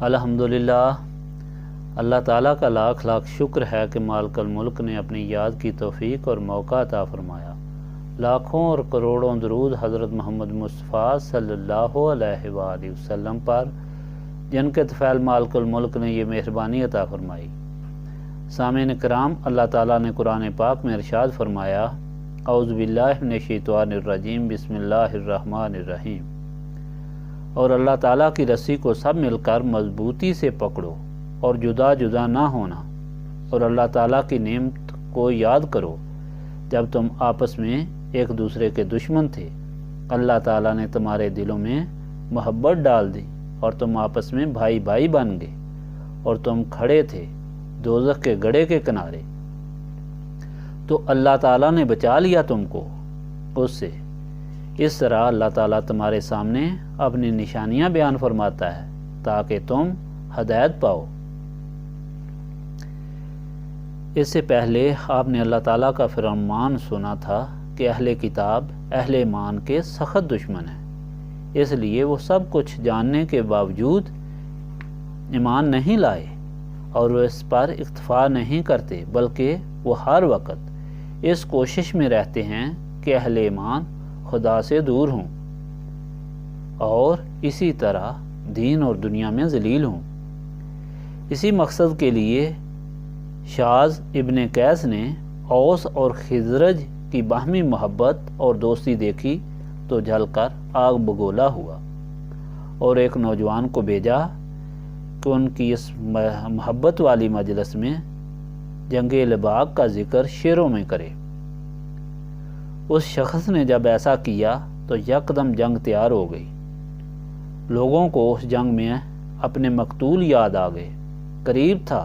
الحمدللہ، اللہ تعالیٰ کا لاکھ لاکھ شکر ہے کہ مالک الملک نے اپنی یاد کی توفیق اور موقع عطا فرمایا۔ لاکھوں اور کروڑوں درود حضرت محمد مصطفیٰ صلی اللہ علیہ وآلہ وسلم پر، جن کے طفیل مالک الملک نے یہ مہربانی عطا فرمائی۔ سامعین کرام، اللہ تعالیٰ نے قرآن پاک میں ارشاد فرمایا، اعوذ باللہ من الشیطان الرجیم، بسم اللہ الرحمن الرحیم۔ اور اللہ تعالیٰ کی رسی کو سب مل کر مضبوطی سے پکڑو اور جدا جدا نہ ہونا، اور اللہ تعالیٰ کی نعمت کو یاد کرو جب تم آپس میں ایک دوسرے کے دشمن تھے۔ اللہ تعالیٰ نے تمہارے دلوں میں محبت ڈال دی اور تم آپس میں بھائی بھائی بن گئے، اور تم کھڑے تھے دوزخ کے گڑھے کے کنارے، تو اللہ تعالیٰ نے بچا لیا تم کو اس سے۔ اس طرح اللہ تعالیٰ تمہارے سامنے اپنی نشانیاں بیان فرماتا ہے تاکہ تم ہدایت پاؤ۔ اس سے پہلے آپ نے اللہ تعالیٰ کا فرمان سنا تھا کہ اہل کتاب اہل ایمان کے سخت دشمن ہیں، اس لیے وہ سب کچھ جاننے کے باوجود ایمان نہیں لائے اور وہ اس پر اکتفا نہیں کرتے، بلکہ وہ ہر وقت اس کوشش میں رہتے ہیں کہ اہل ایمان خدا سے دور ہوں اور اسی طرح دین اور دنیا میں ذلیل ہوں۔ اسی مقصد کے لیے شاذ ابن قیس نے اوس اور خزرج کی باہمی محبت اور دوستی دیکھی تو جل کر آگ بگولا ہوا، اور ایک نوجوان کو بھیجا کہ ان کی اس محبت والی مجلس میں جنگ لباغ کا ذکر شعروں میں کرے۔ اس شخص نے جب ایسا کیا تو یکدم جنگ تیار ہو گئی۔ لوگوں کو اس جنگ میں اپنے مقتول یاد آ گئے۔ قریب تھا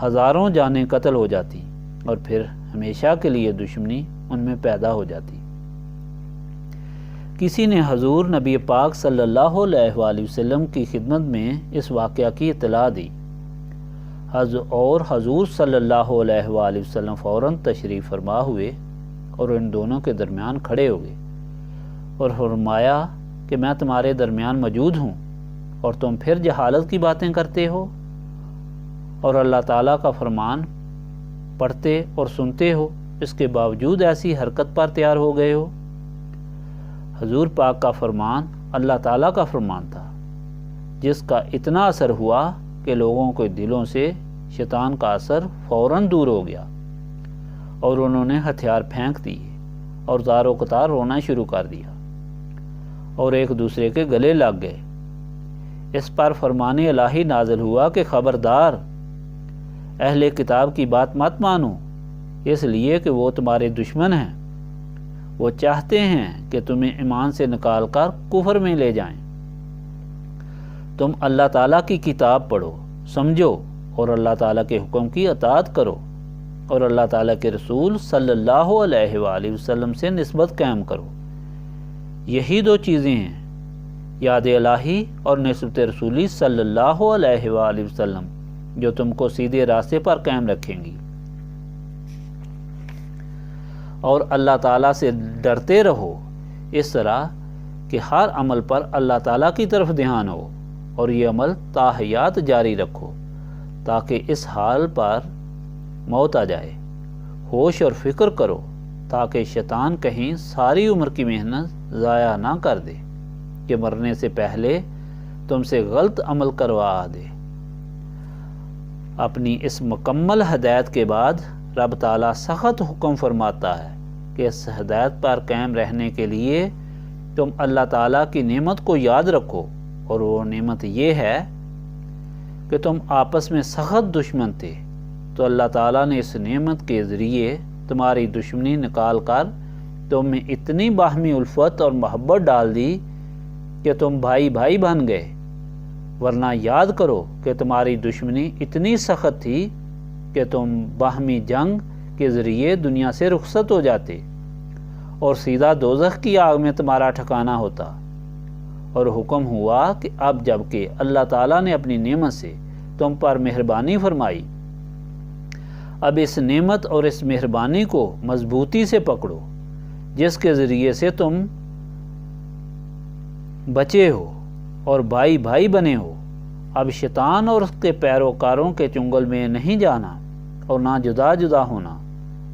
ہزاروں جانیں قتل ہو جاتی اور پھر ہمیشہ کے لیے دشمنی ان میں پیدا ہو جاتی۔ کسی نے حضور نبی پاک صلی اللہ علیہ وآلہ وسلم کی خدمت میں اس واقعہ کی اطلاع دی، اور حضور صلی اللہ علیہ وآلہ وسلم فوراً تشریف فرما ہوئے اور ان دونوں کے درمیان کھڑے ہو گئے اور فرمایا کہ میں تمہارے درمیان موجود ہوں اور تم پھر جہالت کی باتیں کرتے ہو اور اللہ تعالیٰ کا فرمان پڑھتے اور سنتے ہو، اس کے باوجود ایسی حرکت پر تیار ہو گئے ہو۔ حضور پاک کا فرمان اللہ تعالیٰ کا فرمان تھا، جس کا اتنا اثر ہوا کہ لوگوں کے دلوں سے شیطان کا اثر فوراً دور ہو گیا اور انہوں نے ہتھیار پھینک دیے اور زار و قطار رونا شروع کر دیا اور ایک دوسرے کے گلے لگ گئے۔ اس پر فرمان الہی نازل ہوا کہ خبردار، اہل کتاب کی بات مت مانو، اس لیے کہ وہ تمہارے دشمن ہیں، وہ چاہتے ہیں کہ تمہیں ایمان سے نکال کر کفر میں لے جائیں۔ تم اللہ تعالیٰ کی کتاب پڑھو، سمجھو اور اللہ تعالیٰ کے حکم کی اطاعت کرو اور اللہ تعالیٰ کے رسول صلی اللہ علیہ وآلہ وسلم سے نسبت قائم کرو۔ یہی دو چیزیں ہیں، یاد الہی اور نسبت رسولی صلی اللہ علیہ وآلہ وسلم، جو تم کو سیدھے راستے پر قائم رکھیں گی۔ اور اللہ تعالیٰ سے ڈرتے رہو، اس طرح کہ ہر عمل پر اللہ تعالیٰ کی طرف دھیان ہو اور یہ عمل تا حیات جاری رکھو، تاکہ اس حال پر موت آ جائے۔ ہوش اور فکر کرو تاکہ شیطان کہیں ساری عمر کی محنت ضائع نہ کر دے کہ مرنے سے پہلے تم سے غلط عمل کروا دے۔ اپنی اس مکمل ہدایت کے بعد رب تعالیٰ سخت حکم فرماتا ہے کہ اس ہدایت پر قائم رہنے کے لیے تم اللہ تعالیٰ کی نعمت کو یاد رکھو، اور وہ نعمت یہ ہے کہ تم آپس میں سخت دشمن تھے، تو اللہ تعالیٰ نے اس نعمت کے ذریعے تمہاری دشمنی نکال کر تم میں اتنی باہمی الفت اور محبت ڈال دی کہ تم بھائی بھائی بن گئے۔ ورنہ یاد کرو کہ تمہاری دشمنی اتنی سخت تھی کہ تم باہمی جنگ کے ذریعے دنیا سے رخصت ہو جاتے اور سیدھا دوزخ کی آگ میں تمہارا ٹھکانہ ہوتا۔ اور حکم ہوا کہ اب جب کہ اللہ تعالیٰ نے اپنی نعمت سے تم پر مہربانی فرمائی، اب اس نعمت اور اس مہربانی کو مضبوطی سے پکڑو، جس کے ذریعے سے تم بچے ہو اور بھائی بھائی بنے ہو۔ اب شیطان اور اس کے پیروکاروں کے چنگل میں نہیں جانا اور نہ جدا جدا ہونا،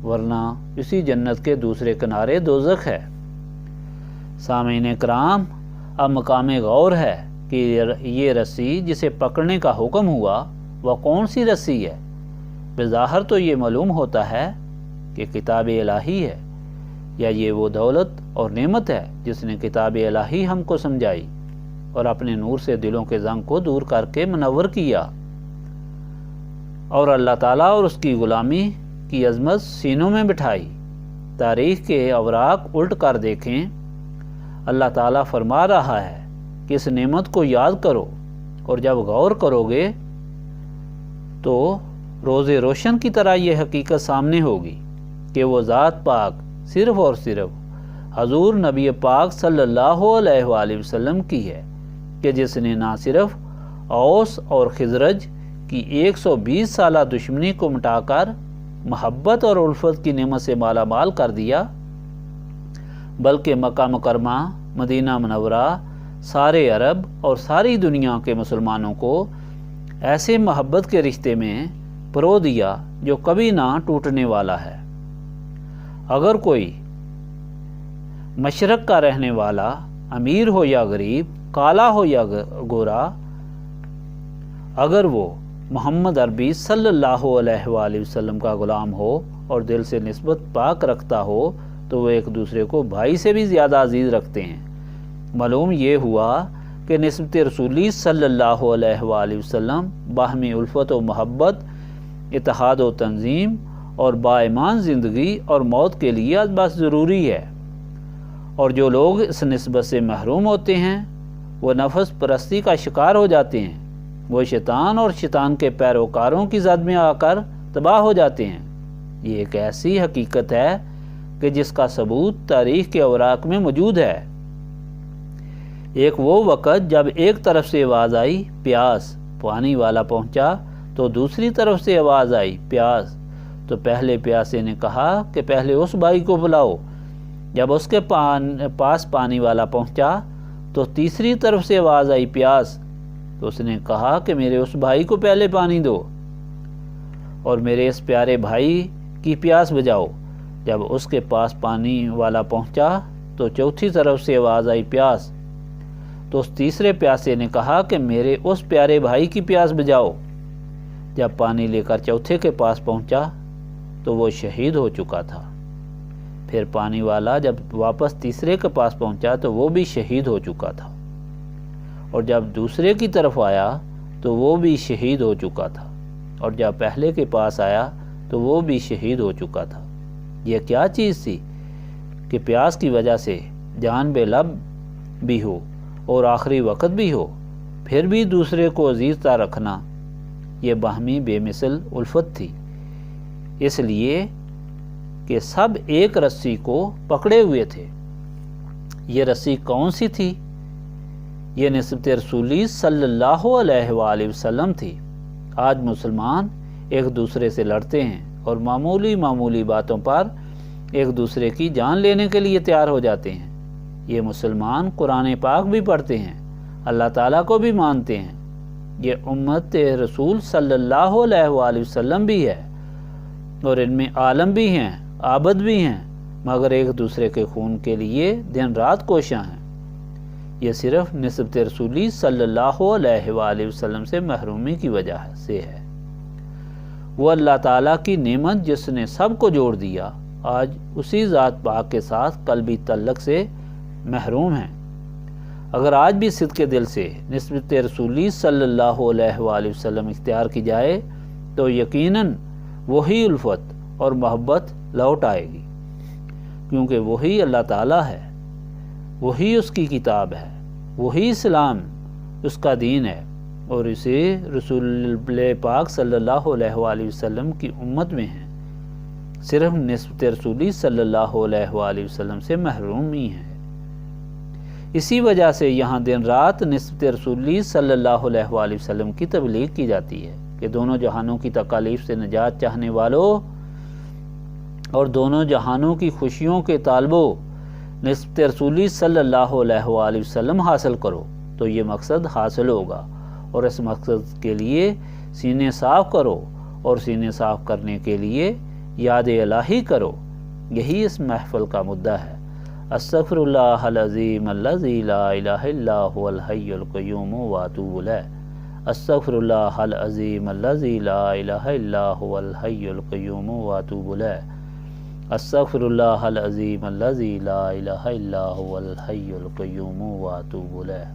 ورنہ اسی جنت کے دوسرے کنارے دوزخ ہے۔ سامعین کرام، اب مقام غور ہے کہ یہ رسی جسے پکڑنے کا حکم ہوا وہ کون سی رسی ہے؟ بظاہر تو یہ معلوم ہوتا ہے کہ کتاب الہی ہے، یا یہ وہ دولت اور نعمت ہے جس نے کتاب الہی ہم کو سمجھائی اور اپنے نور سے دلوں کے زنگ کو دور کر کے منور کیا، اور اللہ تعالیٰ اور اس کی غلامی کی عظمت سینوں میں بٹھائی۔ تاریخ کے اوراق الٹ کر دیکھیں، اللہ تعالیٰ فرما رہا ہے کہ اس نعمت کو یاد کرو، اور جب غور کرو گے تو روز روشن کی طرح یہ حقیقت سامنے ہوگی کہ وہ ذات پاک صرف اور صرف حضور نبی پاک صلی اللہ علیہ وآلہ وسلم کی ہے، کہ جس نے نہ صرف اوس اور خزرج کی 120 سالہ دشمنی کو مٹا کر محبت اور الفت کی نعمت سے مالا مال کر دیا، بلکہ مکہ مکرمہ، مدینہ منورہ، سارے عرب اور ساری دنیا کے مسلمانوں کو ایسے محبت کے رشتے میں پرو دیا جو کبھی نہ ٹوٹنے والا ہے۔ اگر کوئی مشرق کا رہنے والا، امیر ہو یا غریب، کالا ہو یا گورا، اگر وہ محمد عربی صلی اللہ علیہ وآلہ وسلم کا غلام ہو اور دل سے نسبت پاک رکھتا ہو تو وہ ایک دوسرے کو بھائی سے بھی زیادہ عزیز رکھتے ہیں۔ معلوم یہ ہوا کہ نسبت رسولی صلی اللہ علیہ وآلہ وسلم باہمی الفت و محبت، اتحاد و تنظیم اور باایمان زندگی اور موت کے لیے بس ضروری ہے، اور جو لوگ اس نسبت سے محروم ہوتے ہیں وہ نفس پرستی کا شکار ہو جاتے ہیں، وہ شیطان اور شیطان کے پیروکاروں کی زد میں آ کر تباہ ہو جاتے ہیں۔ یہ ایک ایسی حقیقت ہے کہ جس کا ثبوت تاریخ کے اوراق میں موجود ہے۔ ایک وہ وقت جب ایک طرف سے آواز آئی پیاس، پانی والا پہنچا، تو دوسری طرف سے آواز آئی پیاس، تو پہلے پیاسے نے کہا کہ پہلے اس بھائی کو بلاؤ۔ جب اس کے پاس پانی والا پہنچا تو تیسری طرف سے آواز آئی پیاس، تو اس نے کہا کہ میرے اس بھائی کو پہلے پانی دو اور میرے اس پیارے بھائی کی پیاس بجھاؤ۔ جب اس کے پاس پانی والا پہنچا تو چوتھی طرف سے آواز آئی پیاس، تو اس تیسرے پیاسے نے کہا کہ میرے اس پیارے بھائی کی پیاس بجھاؤ۔ جب پانی لے کر چوتھے کے پاس پہنچا تو وہ شہید ہو چکا تھا۔ پھر پانی والا جب واپس تیسرے کے پاس پہنچا تو وہ بھی شہید ہو چکا تھا، اور جب دوسرے کی طرف آیا تو وہ بھی شہید ہو چکا تھا، اور جب پہلے کے پاس آیا تو وہ بھی شہید ہو چکا تھا۔ یہ کیا چیز تھی کہ پیاس کی وجہ سے جان بے لب بھی ہو اور آخری وقت بھی ہو، پھر بھی دوسرے کو عزیزتر رکھنا، یہ باہمی بے مثل الفت تھی، اس لیے کہ سب ایک رسی کو پکڑے ہوئے تھے۔ یہ رسی کون سی تھی؟ یہ نسبت رسولی صلی اللہ علیہ وآلہ وسلم تھی۔ آج مسلمان ایک دوسرے سے لڑتے ہیں اور معمولی باتوں پر ایک دوسرے کی جان لینے کے لیے تیار ہو جاتے ہیں۔ یہ مسلمان قرآن پاک بھی پڑھتے ہیں، اللہ تعالیٰ کو بھی مانتے ہیں، یہ امت رسول صلی اللہ علیہ وآلہ وسلم بھی ہے، اور ان میں عالم بھی ہیں، عابد بھی ہیں، مگر ایک دوسرے کے خون کے لیے دن رات کوشاں ہیں۔ یہ صرف نسبت رسولی صلی اللہ علیہ وآلہ وسلم سے محرومی کی وجہ سے ہے۔ وہ اللہ تعالیٰ کی نعمت جس نے سب کو جوڑ دیا، آج اسی ذات پاک کے ساتھ قلبی تعلق سے محروم ہیں۔ اگر آج بھی صدق دل سے نسبت رسولی صلی اللہ علیہ وآلہ وسلم اختیار کی جائے تو یقیناً وہی الفت اور محبت لوٹ آئے گی، کیونکہ وہی اللہ تعالیٰ ہے، وہی اس کی کتاب ہے، وہی اسلام اس کا دین ہے، اور اسے رسول پاک صلی اللہ علیہ وآلہ وسلم کی امت میں ہیں، صرف نسبت رسولی صلی اللہ علیہ وآلہ وسلم سے محرومی ہے۔ اسی وجہ سے یہاں دن رات نسبت رسولی صلی اللہ علیہ وآلہ وسلم کی تبلیغ کی جاتی ہے کہ دونوں جہانوں کی تکالیف سے نجات چاہنے والوں اور دونوں جہانوں کی خوشیوں کے طالبوں، نسبت رسولی صلی اللہ علیہ وآلہ وسلم حاصل کرو تو یہ مقصد حاصل ہوگا، اور اس مقصد کے لیے سینے صاف کرو، اور سینے صاف کرنے کے لیے یاد الہی کرو۔ یہی اس محفل کا مدعا ہے۔ استغفر اللہ العظیم الذی لا الہ الا هو الحی القیوم واتوب الیہ۔ استغفر اللہ العظیم الذی لا الہ الا هو الحی القیوم واتوب الیہ۔ استغفر اللہ العظیم الذی لا الہ الا هو الحی القیوم واتوب الیہ۔